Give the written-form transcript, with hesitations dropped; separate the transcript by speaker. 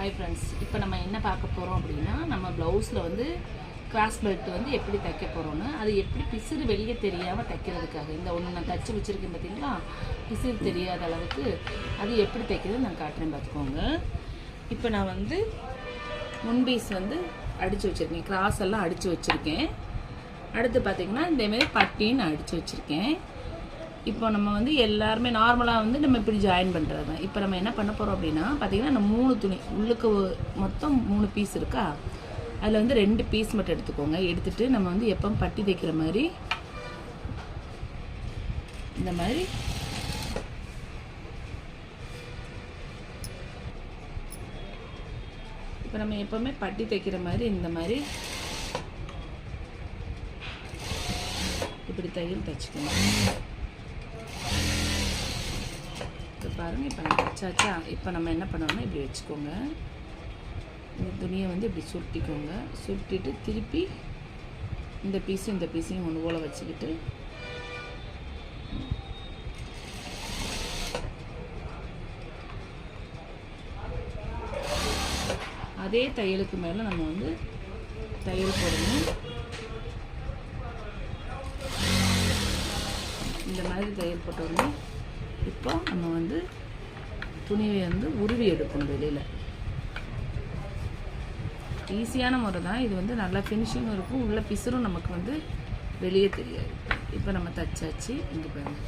Speaker 1: Hi friends, இப்போ நம்ம என்ன பார்க்க போகிறோம் அப்படின்னா, நம்ம ப்ளவுஸில் வந்து கிராஸ் பெல்ட் வந்து எப்படி தைக்க போகிறோன்னு, அது எப்படி பிசுறு வெளியே தெரியாமல் தைக்கிறதுக்காக இந்த ஒன்று நான் தைச்சி வச்சுருக்கேன் பார்த்தீங்களா, பிசுறு தெரியாத அளவுக்கு அது எப்படி தைக்கிறது நான் காட்டுறேன் பார்த்துக்கோங்க. இப்போ நான் வந்து முன்பீஸ் வந்து அடித்து வச்சுருக்கேன், கிராஸ் எல்லாம் அடித்து வச்சுருக்கேன். அடுத்து பார்த்திங்கன்னா இந்தமாரி பட்டின்னு நான் அடித்து வச்சுருக்கேன். இப்போ நம்ம வந்து எல்லாருமே நார்மலாக வந்து நம்ம இப்படி ஜாயின் பண்ணுறது தான். இப்போ நம்ம என்ன பண்ண போகிறோம் அப்படின்னா பார்த்திங்கன்னா, நம்ம 3 துணி உள்ளுக்கு மொத்தம் 3 பீஸ் இருக்கா, அதில் வந்து 2 பீஸ் மட்டும் எடுத்துக்கோங்க. எடுத்துகிட்டு நம்ம வந்து எப்போ பட்டி தைக்கிற மாதிரி இந்த மாதிரி இப்போ நம்ம எப்போவுமே பட்டி தைக்கிற மாதிரி இந்த மாதிரி இப்படி தையல் தைச்சிக்கணும். இப்போ பாருங்கள், இப்போ நம்ம தைச்சாச்சா. இப்போ நம்ம என்ன பண்ணோம்னா இப்படி வச்சுக்கோங்க, இந்த துணியை வந்து இப்படி சுருட்டிக்கோங்க. சுருட்டிட்டு திருப்பி இந்த பீஸையும் ஒன்று போல் வச்சுக்கிட்டு அதே தையலுக்கு மேலே நம்ம வந்து தையல் போடணும். இந்த மாதிரி தையல் போட்டோம்னா இப்போ நம்ம வந்து துணியை வந்து உருவி எடுக்கணும் வெளியில். ஈஸியான முறை தான் இது, வந்து நல்லா ஃபினிஷிங்கும் இருக்கும், உள்ள பிசுறும் நமக்கு வந்து வெளியே தெரியாது. இப்போ நம்ம தைச்சாச்சு. இங்கே பாருங்கள்,